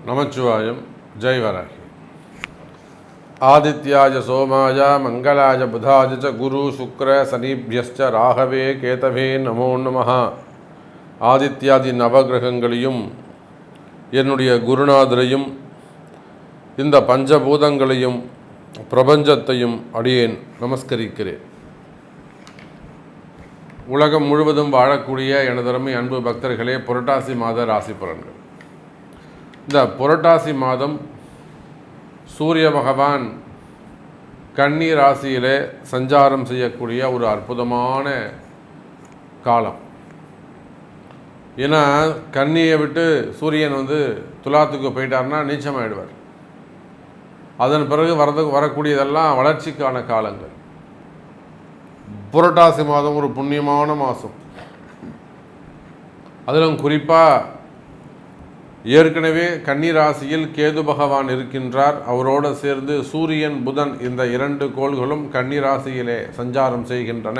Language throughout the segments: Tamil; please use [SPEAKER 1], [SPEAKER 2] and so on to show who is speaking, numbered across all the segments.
[SPEAKER 1] நமச்சிவாயம். ஜெய் வராகி. ஆதித்யாய சோமாய மங்களாய புதாய ச குரு சுக்ர சனிபியஸ்ச ராகவே கேதவே நமோ நமஹ. ஆதித்யாதி நவகிரகங்களையும் என்னுடைய குருநாதரையும் இந்த பஞ்சபூதங்களையும் பிரபஞ்சத்தையும் அடியேன் நமஸ்கரிக்கிறேன். உலகம் முழுவதும் வாழக்கூடிய எனதருமை அன்பு பக்தர்களே, புரட்டாசி மாத ராசி பலன்கள். இந்த புரட்டாசி மாதம் சூரிய பகவான் கன்னி ராசியிலே சஞ்சாரம் செய்யக்கூடிய ஒரு அற்புதமான காலம். ஏன்னா கன்னியை விட்டு சூரியன் துலாத்துக்கு போயிட்டார்னா நீச்சமாயிடுவார். அதன் பிறகு வரக்கூடியதெல்லாம் வளர்ச்சிக்கான காலங்கள். புரட்டாசி மாதம் ஒரு புண்ணியமான மாதம். அதிலும் குறிப்பாக ஏற்கனவே கன்னி ராசியில் கேது பகவான் இருக்கின்றார். அவரோடு சேர்ந்து சூரியன் புதன் இந்த இரண்டு கோள்களும் கன்னி ராசியிலே சஞ்சாரம் செய்கின்றன.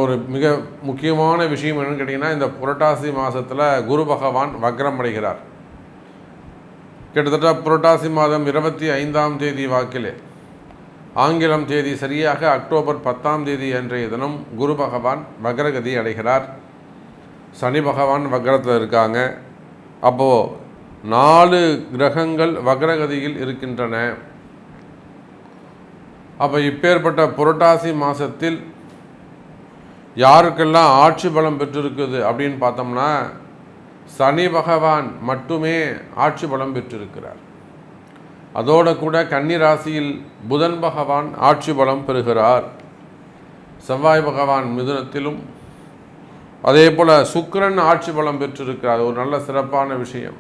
[SPEAKER 1] ஒரு மிக முக்கியமான விஷயம் என்னன்னு கேட்டிங்கன்னா, இந்த புரட்டாசி மாதத்தில் குரு பகவான் வக்ரம் அடைகிறார். கிட்டத்தட்ட புரட்டாசி மாதம் 25ஆம் தேதி வாக்கிலே, ஆங்கிலம் தேதி சரியாக அக்டோபர் 10ஆம் தேதி அன்றைய தினம் குரு பகவான் வக்ரகதி அடைகிறார். சனி பகவான் வக்ரத்தில் இருக்காங்க. அப்போது 4 கிரகங்கள் வக்ரகதியில் இருக்கின்றன. அப்போ இப்பேற்பட்ட புரட்டாசி மாதத்தில் யாருக்கெல்லாம் ஆட்சி பலம் பெற்றிருக்குது அப்படின்னு பார்த்தோம்னா, சனி பகவான் மட்டுமே ஆட்சி பலம் பெற்றிருக்கிறார். அதோடு கூட கன்னி ராசியில் புதன் பகவான் ஆட்சி பலம் பெறுகிறார். செவ்வாய் பகவான் மிதுனத்திலும், அதே போல் சுக்கிரன் ஆட்சி பலம் பெற்றிருக்கிறார். ஒரு நல்ல சிறப்பான விஷயம்.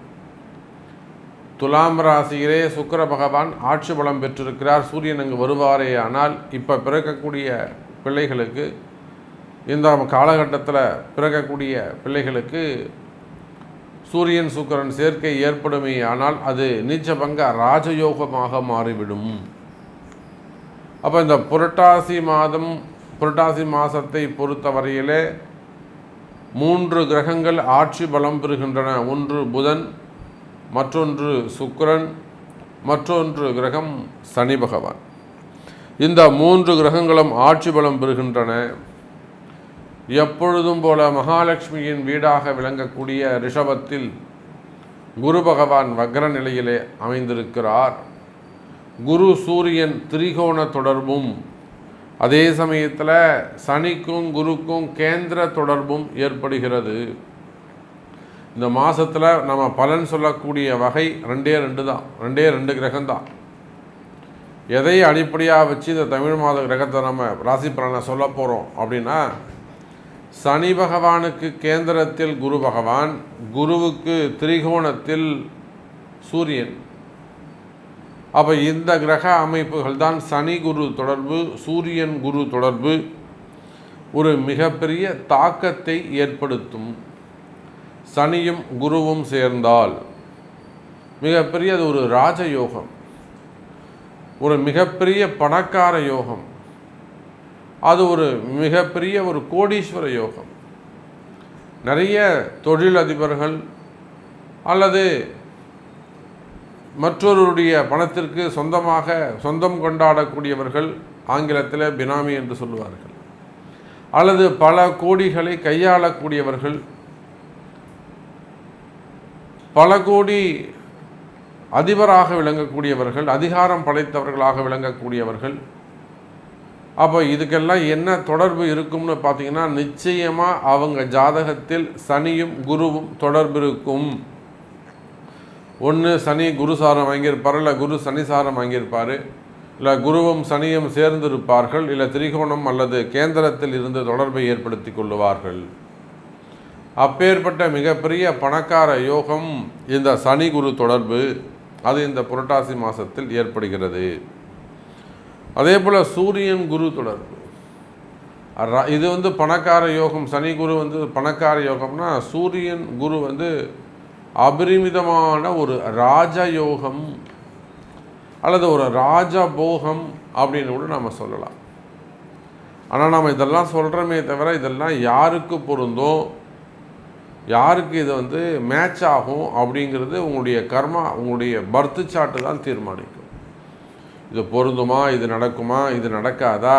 [SPEAKER 1] துலாம் ராசியிலே சுக்கிர பகவான் ஆட்சி பலம் பெற்றிருக்கிறார். சூரியன் அங்கு வருவாரே. ஆனால் இப்போ பிறக்கக்கூடிய பிள்ளைகளுக்கு, இந்த காலகட்டத்தில் பிறக்கக்கூடிய பிள்ளைகளுக்கு சூரியன் சுக்கிரன் சேர்க்கை ஏற்படுமே. ஆனால் அது நீச்சபங்க ராஜயோகமாக மாறிவிடும். அப்போ இந்த புரட்டாசி மாதத்தை பொறுத்தவரையிலே 3 கிரகங்கள் ஆட்சி பலம் பெறுகின்றன. ஒன்று புதன், மற்றொன்று சுக்கிரன், மற்றொன்று கிரகம் சனி பகவான். இந்த 3 கிரகங்களும் ஆட்சி பலம் பெறுகின்றன. எப்பொழுதும் போல மகாலட்சுமியின் வீடாக விளங்கக்கூடிய ரிஷபத்தில் குரு பகவான் வக்ர நிலையிலே அமைந்திருக்கிறார். குரு சூரியன் திரிகோண தொடர்பும், அதே சமயத்தில் சனிக்கும் குருக்கும் கேந்திர தொடர்பும் ஏற்படுகிறது. இந்த மாதத்தில் நம்ம பலன் சொல்லக்கூடிய வகை 2 தான். 2 கிரகம்தான். எதை அடிப்படையாக வச்சு இந்த தமிழ் மாத கிரகத்தை நம்ம ராசி பலனை சொல்ல போகிறோம் அப்படின்னா, சனி பகவானுக்கு கேந்திரத்தில் குரு பகவான், குருவுக்கு திரிகோணத்தில் சூரியன். அப்போ இந்த கிரக அமைப்புகள் தான் சனி குரு தொடர்பு, சூரியன் குரு தொடர்பு ஒரு மிகப்பெரிய தாக்கத்தை ஏற்படுத்தும். சனியும் குருவும் சேர்ந்தால் மிகப்பெரிய அது ஒரு ராஜயோகம், ஒரு மிகப்பெரிய பணக்கார யோகம், அது ஒரு மிகப்பெரிய ஒரு கோடீஸ்வர யோகம். நிறைய தொழிலதிபர்கள் அல்லது மற்றொருடைய பணத்திற்கு சொந்தம் கொண்டாடக்கூடியவர்கள், ஆங்கிலத்தில் பினாமி என்று சொல்லுவார்கள், அல்லது பல கோடிகளை கையாளக்கூடியவர்கள், பல கோடி அதிபராக விளங்கக்கூடியவர்கள், அதிகாரம் படைத்தவர்களாக விளங்கக்கூடியவர்கள். அப்போ இதுக்கெல்லாம் என்ன தொடர்பு இருக்கும்னு பார்த்தீங்கன்னா, நிச்சயமாக அவங்க ஜாதகத்தில் சனியும் குருவும் தொடர்பு இருக்கும். ஒன்று சனி குரு சாரம் வாங்கியிருப்பார், இல்லை குரு சனி சாரம் வாங்கியிருப்பார், இல்லை குருவும் சனியும் சேர்ந்திருப்பார்கள், இல்லை திரிகோணம் அல்லது கேந்திரத்தில் இருந்து தொடர்பை ஏற்படுத்தி கொள்ளுவார்கள். அப்பேற்பட்ட மிகப்பெரிய பணக்கார யோகம் இந்த சனி குரு தொடர்பு, அது இந்த புரட்டாசி மாதத்தில் ஏற்படுகிறது. அதே போல் சூரியன் குரு தொடர்பு, இது பணக்கார யோகம். சனி குரு பணக்கார யோகம்னா, சூரியன் குரு அபரிமிதமான ஒரு ராஜயோகம் அல்லது ஒரு ராஜபோகம் அப்படின்னு கூட நம்ம சொல்லலாம். ஆனால் நாம் இதெல்லாம் சொல்கிறோமே தவிர, இதெல்லாம் யாருக்கு பொருந்தும், யாருக்கு இது வந்து மேட்ச் ஆகும் அப்படிங்கிறது உங்களுடைய கர்மா, உங்களுடைய பர்த்து சார்ட்டு தான் தீர்மானிக்கும். இது பொருந்துமா, இது நடக்குமா, இது நடக்காதா,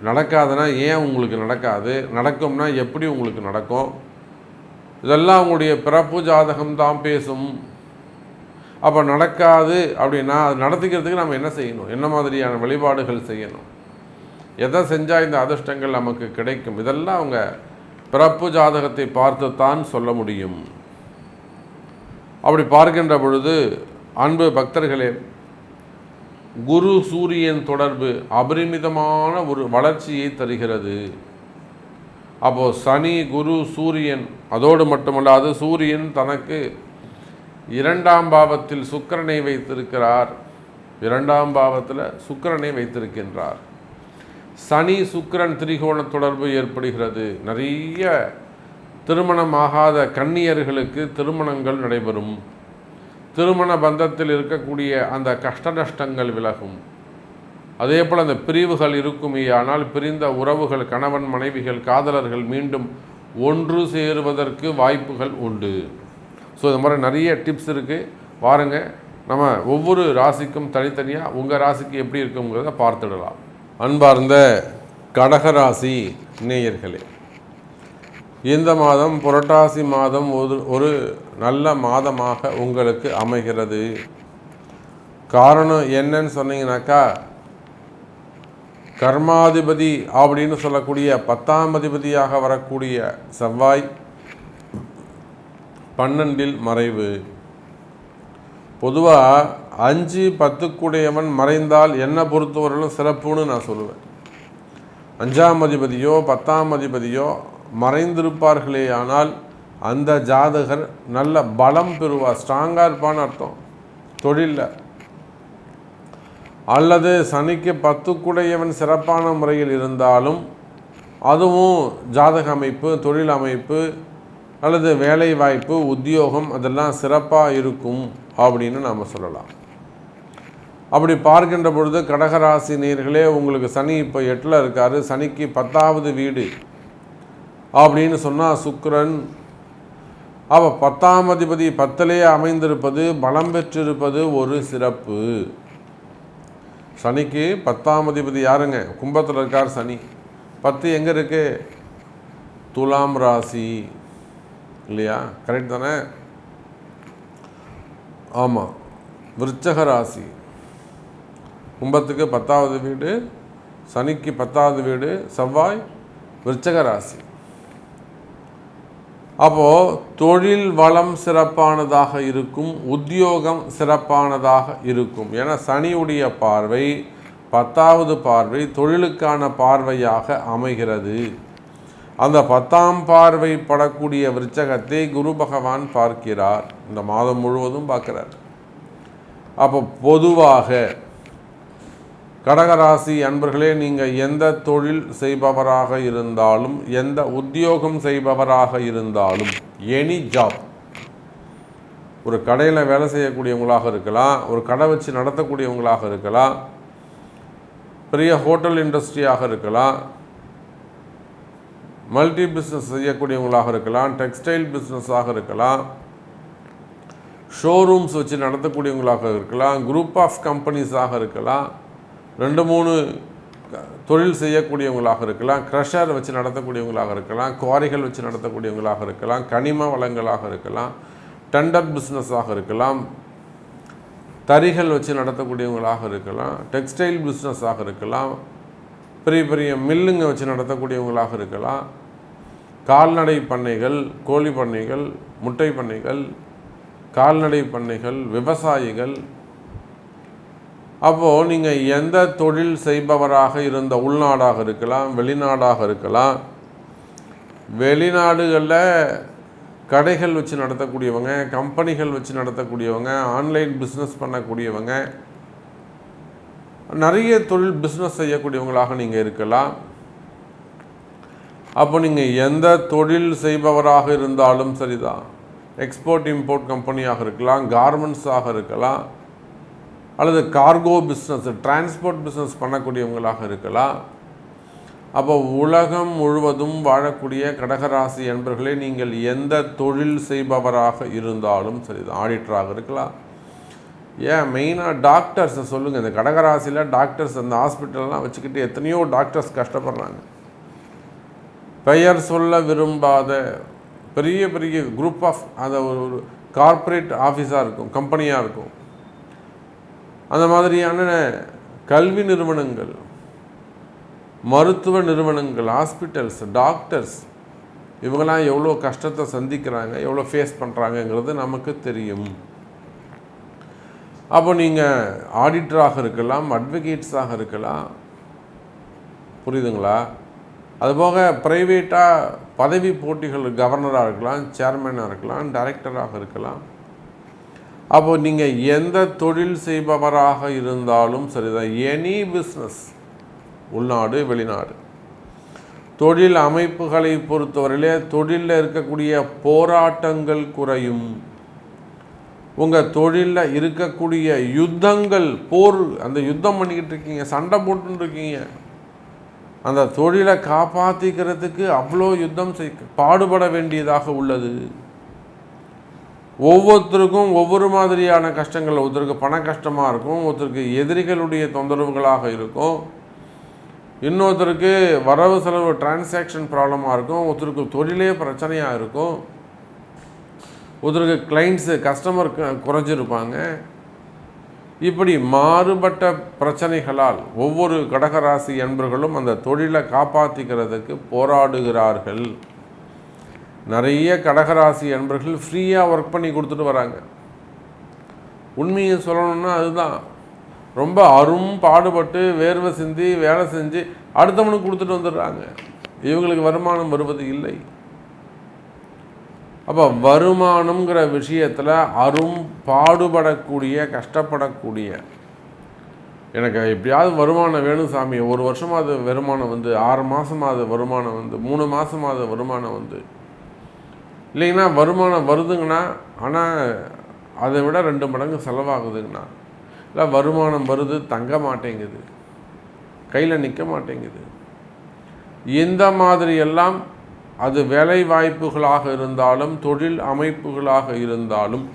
[SPEAKER 1] நடக்காதுன்னா ஏன் உங்களுக்கு நடக்காது, நடக்கும்னா எப்படி உங்களுக்கு நடக்கும், இதெல்லாம் உங்களுடைய பிறப்பு ஜாதகம் தான் பேசும். அப்போ நடக்காது அப்படின்னா அது நடத்திக்கிறதுக்கு நம்ம என்ன செய்யணும், என்ன மாதிரியான வழிபாடுகள் செய்யணும், எதை செஞ்சால் இந்த அதிர்ஷ்டங்கள் நமக்கு கிடைக்கும், இதெல்லாம் அவங்க பிறப்பு ஜாதகத்தை பார்த்து தான் சொல்ல முடியும். அப்படி பார்க்கின்ற பொழுது அன்பு பக்தர்களே, குரு சூரியன் தொடர்பு அபரிமிதமான ஒரு வளர்ச்சியை தருகிறது. அப்போது சனி குரு சூரியன், அதோடு மட்டுமல்லாது சூரியன் தனக்கு 2ஆம் பாவத்தில் சுக்கிரனை வைத்திருக்கிறார். 2ஆம் பாவத்தில் சுக்கிரனை வைத்திருக்கின்றார். சனி சுக்கிரன் திரிகோண தொடர்பு ஏற்படுகிறது. நிறைய திருமணமாகாத கன்னியர்களுக்கு திருமணங்கள் நடைபெறும். திருமண பந்தத்தில் இருக்கக்கூடிய அந்த கஷ்ட நஷ்டங்கள் விலகும். அதே போல் அந்த பிரிவுகள் இருக்குமே, ஆனால் பிரிந்த உறவுகள், கணவன் மனைவிகள், காதலர்கள் மீண்டும் ஒன்று சேருவதற்கு வாய்ப்புகள் உண்டு. ஸோ இது மாதிரி நிறைய டிப்ஸ் இருக்குது. பாருங்கள், நம்ம ஒவ்வொரு ராசிக்கும் தனித்தனியாக உங்கள் ராசிக்கு எப்படி இருக்குங்கிறத பார்த்துடலாம். அன்பார்ந்த கடகராசி நேயர்களே, இந்த மாதம் புரட்டாசி மாதம் ஒரு நல்ல மாதமாக உங்களுக்கு அமைகிறது. காரணம் என்னன்னு சொன்னீங்கன்னாக்கா, கர்மாதிபதி அப்படின்னு சொல்லக்கூடிய 10ஆம் அதிபதியாக வரக்கூடிய செவ்வாய் 12இல் மறைவு. பொதுவாக 5, 10 மறைந்தால் என்ன பொறுத்தவரையிலும் சிறப்புன்னு நான் சொல்லுவேன். 5ஆம் அதிபதியோ 10ஆம் அதிபதியோ மறைந்திருப்பார்களே ஆனால் அந்த ஜாதகர் நல்ல பலம் பெறுவார், ஸ்ட்ராங்காக இருப்பான்னு அர்த்தம் தொழிலில். அல்லது சனிக்கு 10 சிறப்பான முறையில் இருந்தாலும் அதுவும் ஜாதக அமைப்பு, தொழில் அமைப்பு அல்லது வேலை வாய்ப்பு, உத்தியோகம் அதெல்லாம் சிறப்பாக இருக்கும் அப்படின்னு நாம் சொல்லலாம். அப்படி பார்க்கின்ற பொழுது கடகராசி நேயர்களே, உங்களுக்கு சனி இப்போ 8ல் இருக்கார். சனிக்கு 10ஆவது வீடு அப்படின்னு சொன்னால் சுக்கிரன். அப்போ 10ஆம் அதிபதி 10லே அமைந்திருப்பது, பலம் பெற்றிருப்பது ஒரு சிறப்பு. சனிக்கு 10ஆம் அதிபதி யாருங்க? கும்பத்தில் இருக்கார் சனி. 10 எங்கே இருக்கு? துலாம் ராசி இல்லையா? கரெக்ட் தானே? ஆமாம், விருச்சக ராசி. கும்பத்துக்கு 10ஆவது வீடு, சனிக்கு 10ஆவது வீடு, செவ்வாய் விருச்சக ராசி. அப்போது தொழில் வளம் சிறப்பானதாக இருக்கும், உத்தியோகம் சிறப்பானதாக இருக்கும். ஏன்னா சனியுடைய பார்வை 10ஆவது பார்வை தொழிலுக்கான பார்வையாக அமைகிறது. அந்த 10ஆம் பார்வை படக்கூடிய விருச்சகத்தை குரு பகவான் பார்க்கிறார். இந்த மாதம் முழுவதும் பார்க்கிறார். அப்போ பொதுவாக கடகராசி அன்பர்களே, நீங்கள் எந்த தொழில் செய்பவராக இருந்தாலும், எந்த உத்தியோகம் செய்பவராக இருந்தாலும், எனி ஜாப், ஒரு கடையில் வேலை செய்யக்கூடியவங்களாக இருக்கலாம், ஒரு கடை வச்சு நடத்தக்கூடியவங்களாக இருக்கலாம், பெரிய ஹோட்டல் இண்டஸ்ட்ரியாக இருக்கலாம், மல்டி பிஸ்னஸ் செய்யக்கூடியவங்களாக இருக்கலாம், டெக்ஸ்டைல் பிஸ்னஸாக இருக்கலாம், ஷோரூம்ஸ் வச்சு நடத்தக்கூடியவங்களாக இருக்கலாம், குரூப் ஆஃப் கம்பெனிஸாக இருக்கலாம், 2-3 தொழில் செய்யக்கூடியவங்களாக இருக்கலாம், க்ரஷர் வச்சு நடத்தக்கூடியவங்களாக இருக்கலாம், குவாரிகள் வச்சு நடத்தக்கூடியவங்களாக இருக்கலாம், கனிம வளங்களாக இருக்கலாம், டெண்டர் பிஸ்னஸாக இருக்கலாம், தறிகள் வச்சு நடத்தக்கூடியவங்களாக இருக்கலாம், டெக்ஸ்டைல் பிஸ்னஸாக இருக்கலாம், பெரிய பெரிய மில்லுங்க வச்சு நடத்தக்கூடியவங்களாக இருக்கலாம், கால்நடை பண்ணைகள், கோழி பண்ணைகள், முட்டை பண்ணைகள், கால்நடை பண்ணைகள், விவசாயிகள். அப்போது நீங்கள் எந்த தொழில் செய்பவராக இருந்த, உள்நாடாக இருக்கலாம், வெளிநாடாக இருக்கலாம், வெளிநாடுகளில் கடைகள் வச்சு நடத்தக்கூடியவங்க, கம்பெனிகள் வச்சு நடத்தக்கூடியவங்க, ஆன்லைன் பிஸ்னஸ் பண்ணக்கூடியவங்க, நிறைய தொழில் பிஸ்னஸ் செய்யக்கூடியவங்களாக நீங்கள் இருக்கலாம். அப்போ நீங்கள் எந்த தொழில் செய்பவராக இருந்தாலும் சரிதான், எக்ஸ்போர்ட் இம்போர்ட் கம்பெனியாக இருக்கலாம், கார்மெண்ட்ஸாக இருக்கலாம், அல்லது கார்கோ பிஸ்னஸ், டிரான்ஸ்போர்ட் பிஸ்னஸ் பண்ணக்கூடியவங்களாக இருக்கலாம், அப்போ உலகம் முழுவதும் வாழக்கூடிய கடகராசி என்பர்களே, நீங்கள் எந்த தொழில் செய்பவராக இருந்தாலும் சரி, ஆடிட்டராக இருக்கலாம், ஏன் மெயினாக டாக்டர்ஸை சொல்லுங்கள். இந்த கடகராசியில் டாக்டர்ஸ் அந்த ஹாஸ்பிட்டல்லாம் வச்சுக்கிட்டு எத்தனையோ டாக்டர்ஸ் கஷ்டப்படுறாங்க. பெயர் சொல்ல விரும்பாத பெரிய பெரிய குரூப் ஆஃப் அந்த ஒரு கார்ப்பரேட் ஆஃபீஸாக இருக்கும், கம்பெனியாக இருக்கும், அந்த மாதிரியான கல்வி நிறுவனங்கள், மருத்துவ நிறுவனங்கள், ஹாஸ்பிட்டல்ஸ், டாக்டர்ஸ், இவங்களாம் எவ்வளோ கஷ்டத்தை சந்திக்கிறாங்க, எவ்வளோ ஃபேஸ் பண்ணுறாங்கங்கிறது நமக்கு தெரியும். அப்போ நீங்கள் ஆடிட்டராக இருக்கலாம், அட்வொகேட்ஸாக இருக்கலாம், புரியுதுங்களா? அதுபோக ப்ரைவேட்டாக பதவி போட்டிகள், கவர்னராக இருக்கலாம், சேர்மனாக இருக்கலாம், டைரக்டராக இருக்கலாம். அப்போது நீங்கள் எந்த தொழில் செய்பவராக இருந்தாலும் சரிதான், எனி பிஸ்னஸ், உள்நாடு வெளிநாடு, தொழில் அமைப்புகளை பொறுத்தவரையிலே தொழிலில் இருக்கக்கூடிய போராட்டங்கள் குறையும். உங்கள் தொழிலில் இருக்கக்கூடிய யுத்தங்கள், போர், அந்த யுத்தம் பண்ணிக்கிட்டு இருக்கீங்க, சண்டை போட்டுருக்கீங்க, அந்த தொழிலை காப்பாற்றிக்கிறதுக்கு அவ்வளோ யுத்தம் பாடுபட வேண்டியதாக உள்ளது. ஒவ்வொருத்தருக்கும் ஒவ்வொரு மாதிரியான கஷ்டங்கள், ஒருத்தருக்கு பண கஷ்டமாக இருக்கும், ஒருத்தருக்கு எதிரிகளுடைய தொந்தரவுகளாக இருக்கும், இன்னொருத்தருக்கு வரவு செலவு டிரான்சாக்ஷன் ப்ராப்ளமாக இருக்கும், ஒருத்தருக்கு தொழிலே பிரச்சனையாக இருக்கும், ஒருத்தருக்கு கிளைண்ட்ஸு கஸ்டமர் குறைஞ்சிருப்பாங்க. இப்படி மாறுபட்ட பிரச்சனைகளால் ஒவ்வொரு கடகராசி என்பர்களும் அந்த தொழிலை காப்பாற்றிக்கிறதுக்கு போராடுகிறார்கள். நிறைய கடகராசி என்பர்கள் ஃப்ரீயாக ஒர்க் பண்ணி கொடுத்துட்டு வராங்க. உண்மையை சொல்லணும்னா அதுதான், ரொம்ப பாடுபட்டு வேர்வை சிந்தி வேலை செஞ்சு அடுத்தவனுக்கு கொடுத்துட்டு வந்துடுறாங்க. இவங்களுக்கு வருமானம் வருவது இல்லை. அப்போ வருமானம்ங்கிற விஷயத்தில் பாடுபடக்கூடிய, கஷ்டப்படக்கூடிய, எனக்கு எப்படியாவது வருமானம் வேணும் சாமி, ஒரு வருஷமாவது வருமானம் வந்து, 6 மாதமாவது வருமானம் வந்து, 3 மாதமாவது வருமானம் வந்து, இல்லைங்கன்னா வருமானம் வருதுங்கண்ணா ஆனால் அதை விட 2 மடங்கு செலவாகுதுங்கண்ணா, இல்லை வருமானம் வருது தங்க மாட்டேங்குது, கையில் நிற்க மாட்டேங்குது, இந்த மாதிரியெல்லாம் அது வேலை வாய்ப்புகளாக இருந்தாலும் தொழில் அமைப்புகளாக இருந்தாலும்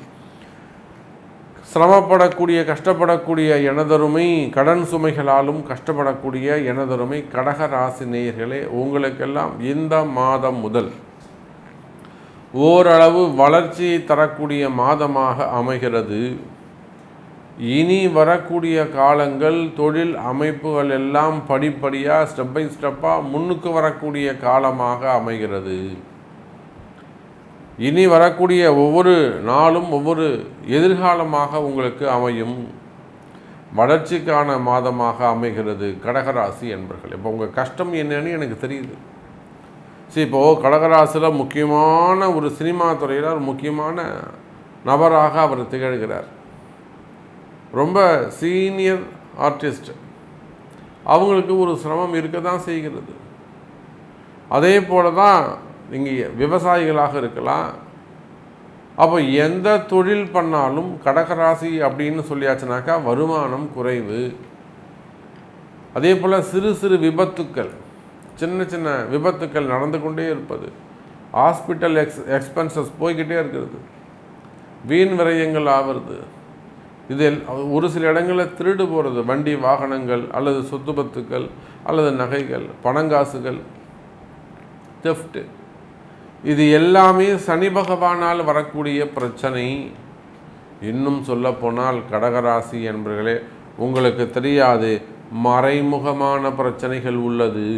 [SPEAKER 1] சிரமப்படக்கூடிய, கஷ்டப்படக்கூடிய எனதருமை கடன் சுமைகளாலும் கஷ்டப்படக்கூடிய எனதருமை கடகராசி நேயர்களே, உங்களுக்கெல்லாம் இந்த மாதம் முதல் ஓரளவு வளர்ச்சியை தரக்கூடிய மாதமாக அமைகிறது. இனி வரக்கூடிய காலங்கள் தொழில் அமைப்புகள் எல்லாம் படிப்படியாக ஸ்டெப் பை ஸ்டெப்பாக முன்னுக்கு வரக்கூடிய காலமாக அமைகிறது. இனி வரக்கூடிய ஒவ்வொரு நாளும் ஒவ்வொரு எதிர்காலமாக உங்களுக்கு அமையும், வளர்ச்சிக்கான மாதமாக அமைகிறது கடகராசி என்பர்கள். இப்போ உங்கள் கஷ்டம் என்னன்னு எனக்கு தெரியுது. சரி, இப்போது கடகராசியில் முக்கியமான ஒரு சினிமா துறையில் ஒரு முக்கியமான நபராக அவர் திகழ்கிறார். ரொம்ப சீனியர் ஆர்டிஸ்ட், அவங்களுக்கு ஒரு சிரமம் இருக்க தான் செய்கிறது. அதே போல தான் நீங்கள் விவசாயிகளாக இருக்கலாம். அப்போ எந்த தொழில் பண்ணாலும் கடகராசி அப்படின்னு சொல்லியாச்சுனாக்கா வருமானம் குறைவு. அதே போல் சிறு சிறு விபத்துக்கள், சின்ன சின்ன விபத்துக்கள் நடந்து கொண்டே இருப்பது, ஹாஸ்பிட்டல் எக்ஸ்பென்சஸ் போய்கிட்டே இருக்கிறது, வீண் விரயங்கள் ஆகிறது, இதில் ஒரு சில இடங்களில் திருடு போகிறது, வண்டி வாகனங்கள் அல்லது சொத்துபத்துக்கள் அல்லது நகைகள், பணங்காசுகள், தெஃப்ட்டு, இது எல்லாமே சனி பகவானால் வரக்கூடிய பிரச்சனை. இன்னும் சொல்லப்போனால் கடகராசி என்பர்களே, உங்களுக்கு தெரியாது மறைமுகமான பிரச்சனைகள் உள்ளது.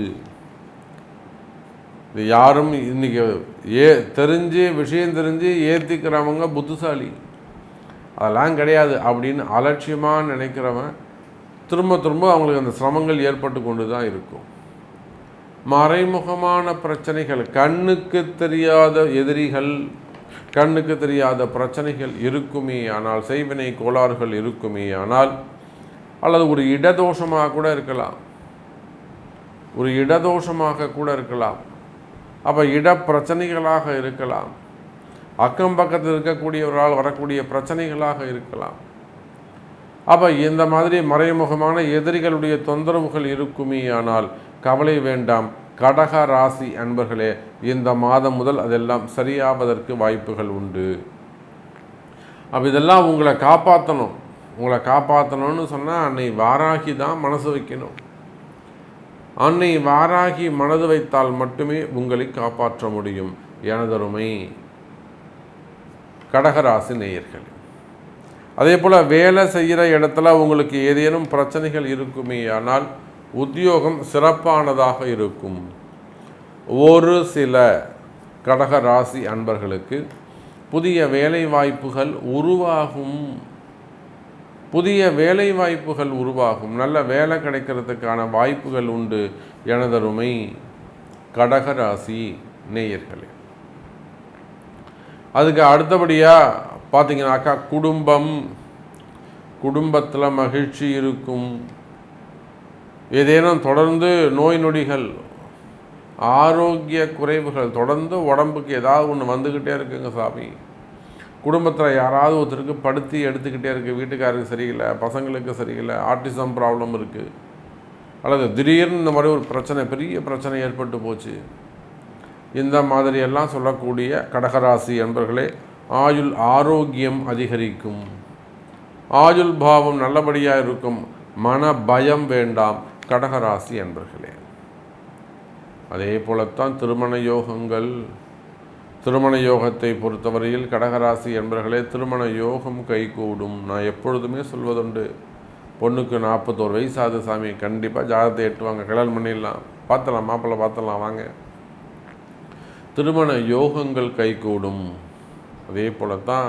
[SPEAKER 1] இது யாரும் இன்றைக்கி விஷயம் தெரிஞ்சு ஏற்றிக்கிறவங்க புத்திசாலி, அதெல்லாம் கிடையாது அப்படின்னு அலட்சியமாக நினைக்கிறவன் திரும்ப திரும்ப அவங்களுக்கு அந்த சிரமங்கள் ஏற்பட்டு கொண்டு தான் இருக்கும். மறைமுகமான பிரச்சனைகள், கண்ணுக்கு தெரியாத எதிரிகள், கண்ணுக்கு தெரியாத பிரச்சனைகள் இருக்குமே ஆனால், செய்வினை கோளாறுகள் இருக்குமே ஆனால், அல்லது ஒரு இடதோஷமாக கூட இருக்கலாம், ஒரு இடதோஷமாக கூட இருக்கலாம். அப்போ பிரச்சனைகளாக இருக்கலாம், அக்கம் பக்கத்தில் இருக்கக்கூடியவர்களால் வரக்கூடிய பிரச்சனைகளாக இருக்கலாம். அப்போ இந்த மாதிரி மறைமுகமான எதிரிகளுடைய தொந்தரவுகள் இருக்குமே, ஆனால் கவலை வேண்டாம். கடக ராசி அன்பர்களே, இந்த மாதம் முதல் அதெல்லாம் சரியாவதற்கு வாய்ப்புகள் உண்டு. அப்போ இதெல்லாம் உங்களை காப்பாற்றணும். உங்களை காப்பாற்றணும்னு சொன்னால் அன்னை வாராகி தான் மனசு வைக்கணும். அன்னை வாராகி மனது வைத்தால் மட்டுமே உங்களை காப்பாற்ற முடியும். எனதருமை கடகராசி நேயர்கள், அதே போல் வேலை செய்கிற இடத்துல உங்களுக்கு ஏதேனும் பிரச்சனைகள் இருக்குமே, ஆனால் உத்தியோகம் சிறப்பானதாக இருக்கும். ஒரு சில கடகராசி அன்பர்களுக்கு புதிய வேலை வாய்ப்புகள் உருவாகும். நல்ல வேலை கிடைக்கிறதுக்கான வாய்ப்புகள் உண்டு. எனதருமை கடகராசி நேயர்களே, அதுக்கு அடுத்தபடியாக பார்த்தீங்கன்னாக்கா குடும்பத்தில் மகிழ்ச்சி இருக்கும். ஏதேனும் தொடர்ந்து நோய் நொடிகள், ஆரோக்கிய குறைவுகள், தொடர்ந்து உடம்புக்கு ஏதாவது ஒன்று வந்துக்கிட்டே இருக்குங்க சாமி. குடும்பத்தில் யாராவது ஒருத்தருக்கு படுத்தி எடுத்துக்கிட்டே இருக்குது. வீட்டுக்காரருக்கு சரியில்லை, பசங்களுக்கு சரியில்லை, ஆட்டிசம் ப்ராப்ளம் இருக்குது, அல்லது திடீர்னு இந்த மாதிரி ஒரு பிரச்சனை, பெரிய பிரச்சனை ஏற்பட்டு போச்சு. இந்த மாதிரியெல்லாம் சொல்லக்கூடிய கடகராசி என்பர்களே, ஆயுள் ஆரோக்கியம் அதிகரிக்கும். ஆயுள் பாவம் நல்லபடியாக இருக்கும். மன பயம் வேண்டாம் கடகராசி என்பர்களே. அதே போலத்தான் திருமண யோகத்தை பொறுத்தவரையில் கடகராசி என்பர்களே, திருமண யோகம் கைகூடும். நான் எப்பொழுதுமே சொல்வதுண்டு, பொண்ணுக்கு 41 வயசாது சாமி, கண்டிப்பாக ஜாதகத்தை எட்டுவாங்க, கல்யாணம் பண்ணிடலாம், பார்த்தலாம், மாப்பிள்ளை பார்த்தலாம், வாங்க. திருமண யோகங்கள் கைகூடும். அதே போலத்தான்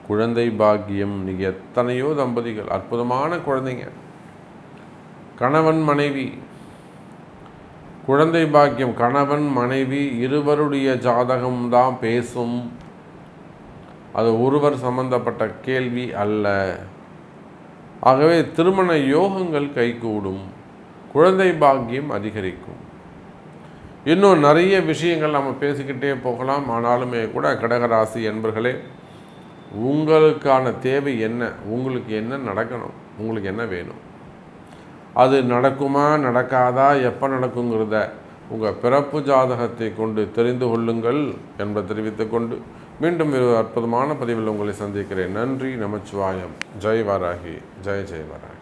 [SPEAKER 1] குழந்தை பாக்கியம். நீங்கள் எத்தனையோ தம்பதிகள் அற்புதமான குழந்தைங்க, கணவன் மனைவி, குழந்தை பாக்கியம். கணவன் மனைவி இருவருடைய ஜாதகம்தான் பேசும். அது ஒருவர் சம்பந்தப்பட்ட கேள்வி அல்ல. ஆகவே திருமண யோகங்கள் கைகூடும், குழந்தை பாக்கியம் அதிகரிக்கும். இன்னும் நிறைய விஷயங்கள் நம்ம பேசிக்கிட்டே போகலாம். ஆனாலுமே கூட கடகராசி என்பர்களே, உங்களுக்கான தேவை என்ன, உங்களுக்கு என்ன நடக்கணும், உங்களுக்கு என்ன வேணும், அது நடக்குமா நடக்காதா, எப்போ நடக்குங்கிறத உங்கள் பிறப்பு ஜாதகத்தை கொண்டு தெரிந்து கொள்ளுங்கள் என்பதை தெரிவித்துக்கொண்டு மீண்டும் ஒரு அற்புதமான பதிவில் உங்களை சந்திக்கிறேன். நன்றி, நமச்சிவாயம். ஜெய் வாராகி, ஜெய் ஜெய் வாராகி.